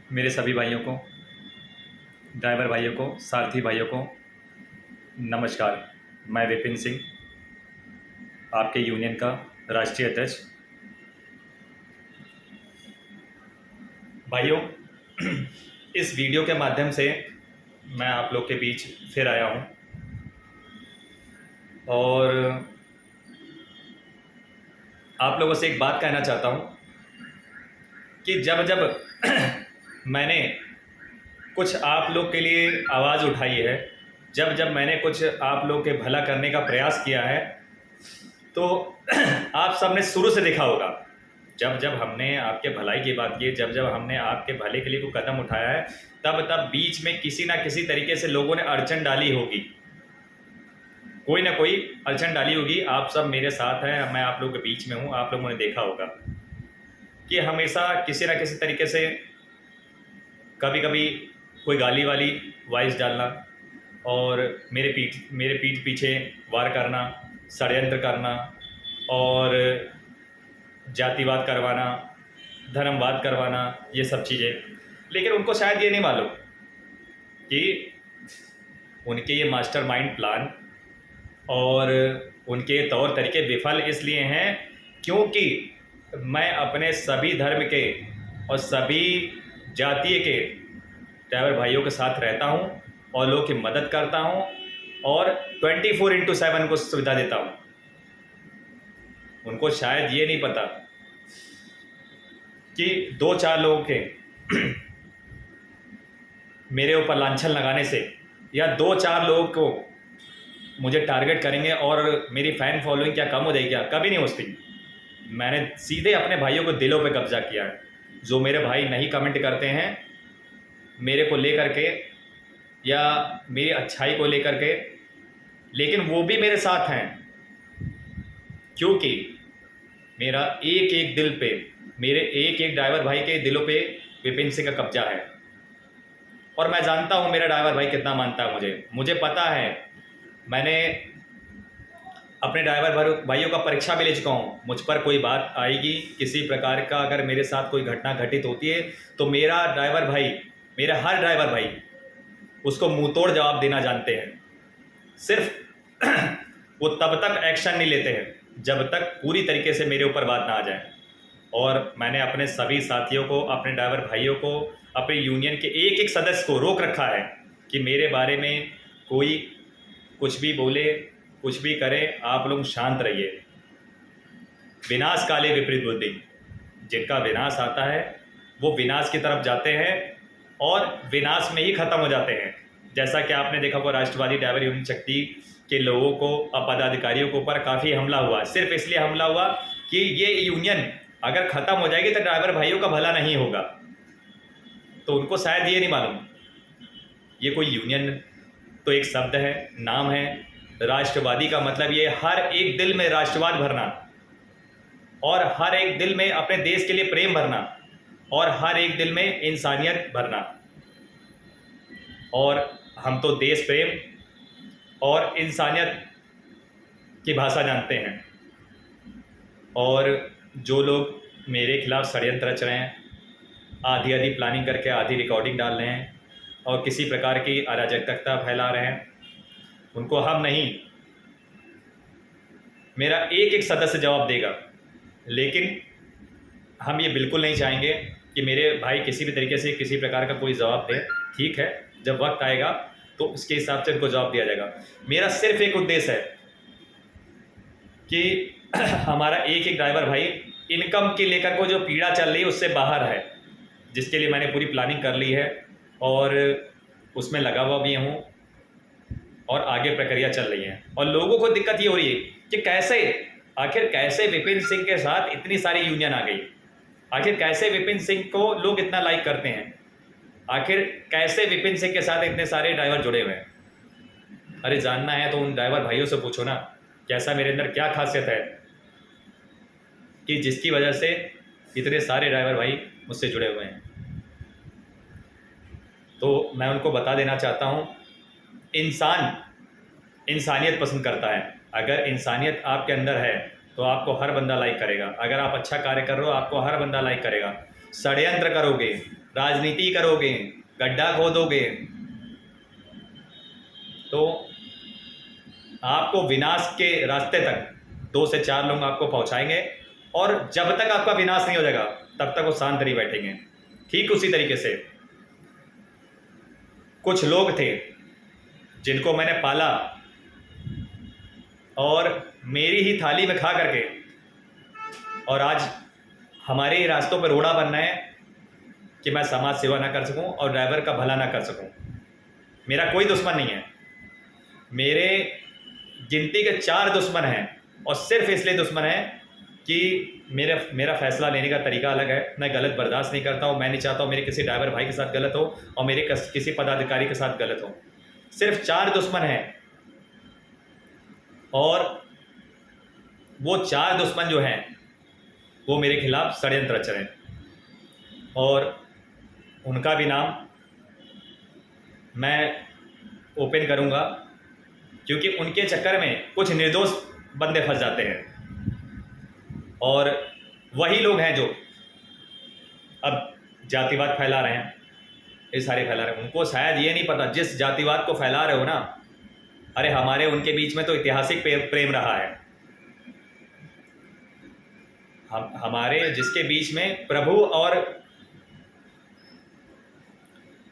मेरे सभी भाइयों को, ड्राइवर भाइयों को, सारथी भाइयों को नमस्कार। मैं विपिन सिंह, आपके यूनियन का राष्ट्रीय अध्यक्ष। भाइयों, इस वीडियो के माध्यम से मैं आप लोग के बीच फिर आया हूं और आप लोगों से एक बात कहना चाहता हूं कि जब जब मैंने कुछ आप लोग के लिए आवाज़ उठाई है, जब जब मैंने कुछ आप लोग के भला करने का प्रयास किया है, तो आप सबने शुरू से देखा होगा, जब जब हमने आपके भलाई की बात की, जब जब हमने आपके भले के लिए कोई कदम उठाया है, तब तब बीच में किसी ना किसी तरीके से लोगों ने अड़चन डाली होगी, कोई ना कोई अड़चन डाली होगी। आप सब मेरे साथ हैं, मैं आप लोगों के बीच में हूँ। आप लोगों ने देखा होगा कि हमेशा किसी ना किसी तरीके से कभी कभी कोई गाली वाली वॉइस डालना और मेरे पीठ पीछे वार करना, षड्यंत्र करना और जातिवाद करवाना, धर्मवाद करवाना, ये सब चीज़ें। लेकिन उनको शायद ये नहीं मालूम कि उनके ये मास्टरमाइंड प्लान और उनके तौर तरीके विफल इसलिए हैं क्योंकि मैं अपने सभी धर्म के और सभी जातीय के ड्राइवर भाइयों के साथ रहता हूं और लोगों की मदद करता हूं और 24x7 को सुविधा देता हूं। उनको शायद ये नहीं पता कि 2-4 लोगों के मेरे ऊपर लांछन लगाने से या 2-4 लोगों को मुझे टारगेट करेंगे और मेरी फ़ैन फॉलोइंग क्या कम हो जाएगी? क्या कभी नहीं होती। मैंने सीधे अपने भाइयों को दिलों पे कब्जा किया है। जो मेरे भाई नहीं कमेंट करते हैं मेरे को लेकर के या मेरी अच्छाई को लेकर के, लेकिन वो भी मेरे साथ हैं क्योंकि मेरा एक एक दिल पे, मेरे एक एक ड्राइवर भाई के दिलों पे विपिन सिंह का कब्जा है। और मैं जानता हूँ मेरा ड्राइवर भाई कितना मानता है मुझे पता है। मैंने अपने ड्राइवर भाइयों का परीक्षा भी ले चुका हूँ। मुझ पर कोई बात आएगी किसी प्रकार का, अगर मेरे साथ कोई घटना घटित होती है तो मेरा ड्राइवर भाई, मेरा हर ड्राइवर भाई उसको मुंह तोड़ जवाब देना जानते हैं। सिर्फ वो तब तक एक्शन नहीं लेते हैं जब तक पूरी तरीके से मेरे ऊपर बात ना आ जाए। और मैंने अपने सभी साथियों को, अपने ड्राइवर भाइयों को, अपने यूनियन के एक एक सदस्य को रोक रखा है कि मेरे बारे में कोई कुछ भी बोले, कुछ भी करे, आप लोग शांत रहिए। विनाश काले विपरीत बुद्धि, जिनका विनाश आता है वो विनाश की तरफ जाते हैं और विनाश में ही ख़त्म हो जाते हैं। जैसा कि आपने देखा वो राष्ट्रवादी ड्राइवर यूनियन शक्ति के लोगों को, पदाधिकारियों के ऊपर काफ़ी हमला हुआ। सिर्फ इसलिए हमला हुआ कि ये यूनियन अगर ख़त्म हो जाएगी तो ड्राइवर भाइयों का भला नहीं होगा। तो उनको शायद ये नहीं मालूम, ये कोई यूनियन तो एक शब्द है, नाम है। राष्ट्रवादी का मतलब ये हर एक दिल में राष्ट्रवाद भरना और हर एक दिल में अपने देश के लिए प्रेम भरना और हर एक दिल में इंसानियत भरना। और हम तो देश प्रेम और इंसानियत की भाषा जानते हैं। और जो लोग मेरे खिलाफ षड्यंत्र रच रहे हैं, आधी आधी प्लानिंग करके आधी रिकॉर्डिंग डाल रहे हैं और किसी प्रकार की अराजकता फैला रहे हैं, उनको हम नहीं, मेरा एक एक सदस्य जवाब देगा। लेकिन हम ये बिल्कुल नहीं चाहेंगे कि मेरे भाई किसी भी तरीके से किसी प्रकार का कोई जवाब दे। ठीक है, जब वक्त आएगा तो उसके हिसाब से उनको जवाब दिया जाएगा। मेरा सिर्फ एक उद्देश्य है कि हमारा एक एक ड्राइवर भाई इनकम के लेकर को जो पीड़ा चल रही है उससे बाहर है, जिसके लिए मैंने पूरी प्लानिंग कर ली है और उसमें लगा हुआ भी हूँ और आगे प्रक्रिया चल रही है। और लोगों को दिक्कत ये हो रही है कि कैसे, आखिर कैसे विपिन सिंह के साथ इतनी सारी यूनियन आ गई, आखिर कैसे विपिन सिंह को लोग इतना लाइक करते हैं, आखिर कैसे विपिन सिंह के साथ इतने सारे ड्राइवर जुड़े हुए हैं। अरे जानना है तो उन ड्राइवर भाइयों से पूछो ना, कैसा मेरे अंदर क्या खासियत है कि जिसकी वजह से इतने सारे ड्राइवर भाई मुझसे जुड़े हुए हैं। तो मैं उनको बता देना चाहता हूँ, इंसान इंसानियत पसंद करता है। अगर इंसानियत आपके अंदर है तो आपको हर बंदा लाइक करेगा। अगर आप अच्छा कार्य कर रहे हो आपको हर बंदा लाइक करेगा। षड्यंत्र करोगे, राजनीति करोगे, गड्ढा खोदोगे, तो आपको विनाश के रास्ते तक 2 से 4 लोग आपको पहुंचाएंगे, और जब तक आपका विनाश नहीं हो जाएगा तब तक वो शांत नहीं बैठेंगे। ठीक उसी तरीके से कुछ लोग थे जिनको मैंने पाला और मेरी ही थाली में खा करके, और आज हमारे ही रास्तों पर रोड़ा बनना है कि मैं समाज सेवा ना कर सकूं और ड्राइवर का भला ना कर सकूं। मेरा कोई दुश्मन नहीं है, मेरे गिनती के 4 दुश्मन हैं, और सिर्फ इसलिए दुश्मन है कि मेरा फैसला लेने का तरीका अलग है। मैं गलत बर्दाश्त नहीं करता हूँ, मैं नहीं चाहता हूँ मेरे किसी ड्राइवर भाई के साथ गलत हो और मेरे किसी पदाधिकारी के साथ गलत हो। सिर्फ 4 दुश्मन हैं, और वो 4 दुश्मन जो हैं वो मेरे खिलाफ षड्यंत्र रच रहे हैं, और उनका भी नाम मैं ओपन करूंगा, क्योंकि उनके चक्कर में कुछ निर्दोष बंदे फंस जाते हैं, और वही लोग हैं जो अब जातिवाद फैला रहे हैं, ये सारे फैला रहे हैं। उनको शायद ये नहीं पता, जिस जातिवाद को फैला रहे हो ना, अरे हमारे उनके बीच में तो ऐतिहासिक प्रेम रहा है। हमारे जिसके बीच में प्रभु और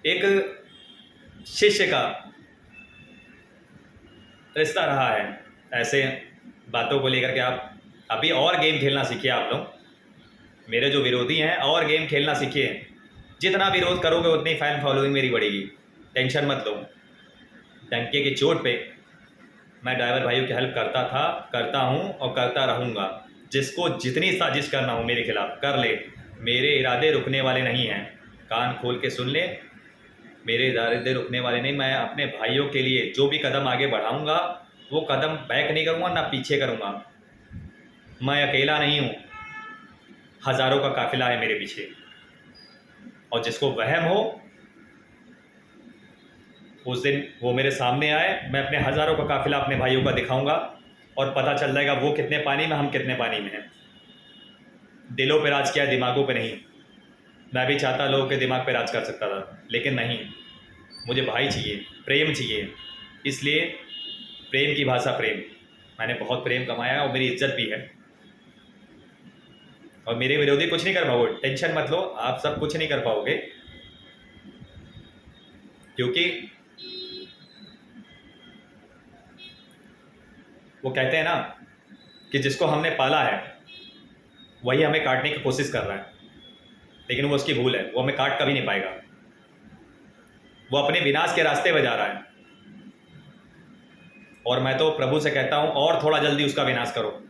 एक शिष्य का रिश्ता रहा है। ऐसे बातों को लेकर के आप अभी और गेम खेलना सीखिए। आप लोग, मेरे जो विरोधी हैं, और गेम खेलना सीखिए। जितना विरोध करोगे उतनी फैन फॉलोइंग मेरी बढ़ेगी, टेंशन मत लो। डंके की चोट पे मैं ड्राइवर भाइयों की हेल्प करता था, करता हूँ और करता रहूँगा। जिसको जितनी साजिश करना हो मेरे खिलाफ कर ले, मेरे इरादे रुकने वाले नहीं हैं। कान खोल के सुन ले, मेरे इरादे रुकने वाले नहीं। मैं अपने भाइयों के लिए जो भी कदम आगे बढ़ाऊँगा वो कदम बैक नहीं करूँगा, ना पीछे करूँगा। मैं अकेला नहीं हूँ, हज़ारों का काफिला है मेरे पीछे, और जिसको वहम हो उस दिन वो मेरे सामने आए। मैं अपने हज़ारों का काफिला अपने भाइयों का दिखाऊंगा, और पता चल जाएगा वो कितने पानी में, हम कितने पानी में हैं। दिलों पे राज किया है, दिमागों पे नहीं। मैं भी चाहता लोगों के दिमाग पे राज कर सकता था, लेकिन नहीं। मुझे भाई चाहिए, प्रेम चाहिए, इसलिए प्रेम की भाषा प्रेम। मैंने बहुत प्रेम कमाया है और मेरी इज्जत भी है, और मेरे विरोधी कुछ नहीं कर पाओगे। टेंशन मत लो, आप सब कुछ नहीं कर पाओगे, क्योंकि वो कहते हैं ना कि जिसको हमने पाला है वही हमें काटने की कोशिश कर रहा है, लेकिन वो उसकी भूल है। वो हमें काट कभी नहीं पाएगा, वो अपने विनाश के रास्ते पर जा रहा है। और मैं तो प्रभु से कहता हूं और थोड़ा जल्दी उसका विनाश करो,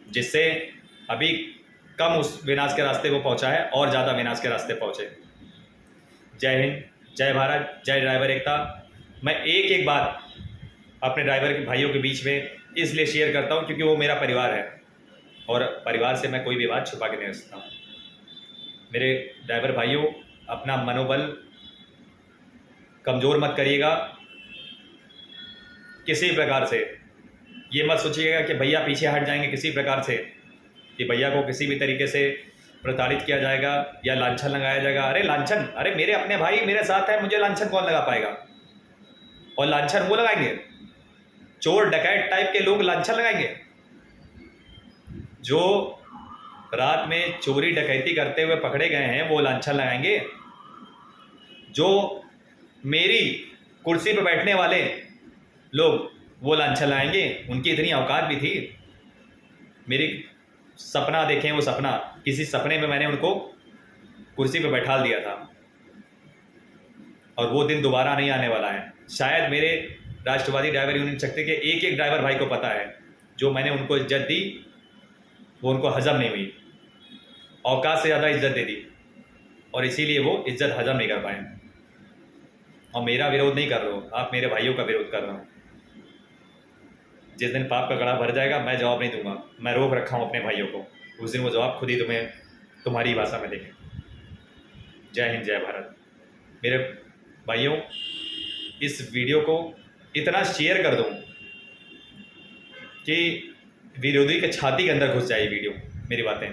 जिससे अभी कम उस विनाश के रास्ते को पहुंचा है और ज़्यादा विनाश के रास्ते पहुंचे। जय हिंद, जय भारत, जय ड्राइवर एकता। मैं एक एक बात अपने ड्राइवर के भाइयों के बीच में इसलिए शेयर करता हूं क्योंकि वो मेरा परिवार है, और परिवार से मैं कोई भी बात छुपा के नहीं रखता हूँ। मेरे ड्राइवर भाइयों, अपना मनोबल कमज़ोर मत करिएगा किसी प्रकार से। ये मत सोचिएगा कि भैया पीछे हट जाएंगे किसी प्रकार से, कि भैया को किसी भी तरीके से प्रताड़ित किया जाएगा या लांछन लगाया जाएगा। अरे लांछन, अरे मेरे अपने भाई मेरे साथ है, मुझे लांछन कौन लगा पाएगा? और लांछन वो लगाएंगे, चोर डकैत टाइप के लोग लांछन लगाएंगे। जो रात में चोरी डकैती करते हुए पकड़े गए हैं वो लांछन लगाएंगे। जो मेरी कुर्सी पर बैठने वाले लोग वो लांछन लगाएंगे। उनकी इतनी औकात भी थी। मेरी सपना देखें, वो सपना, किसी सपने में मैंने उनको कुर्सी पर बैठा दिया था, और वो दिन दोबारा नहीं आने वाला है। शायद मेरे राष्ट्रवादी ड्राइवर यूनियन शक्ति के एक एक ड्राइवर भाई को पता है, जो मैंने उनको इज्जत दी वो उनको हजम नहीं हुई, औकात से ज़्यादा इज्जत दे दी, और इसीलिए वो इज्जत हजम नहीं कर पाए। और मेरा विरोध नहीं कर रहे हो आप, मेरे भाइयों का विरोध कर रहा हूँ। जिस दिन पाप का गड़ा भर जाएगा मैं जवाब नहीं दूंगा। मैं रोक रखा हूँ अपने भाइयों को, उस दिन वो जवाब खुद ही तुम्हें तुम्हारी भाषा में देंगे। जय हिंद, जय भारत। मेरे भाइयों, इस वीडियो को इतना शेयर कर दो कि विरोधी के छाती के अंदर घुस जाए वीडियो, मेरी बातें।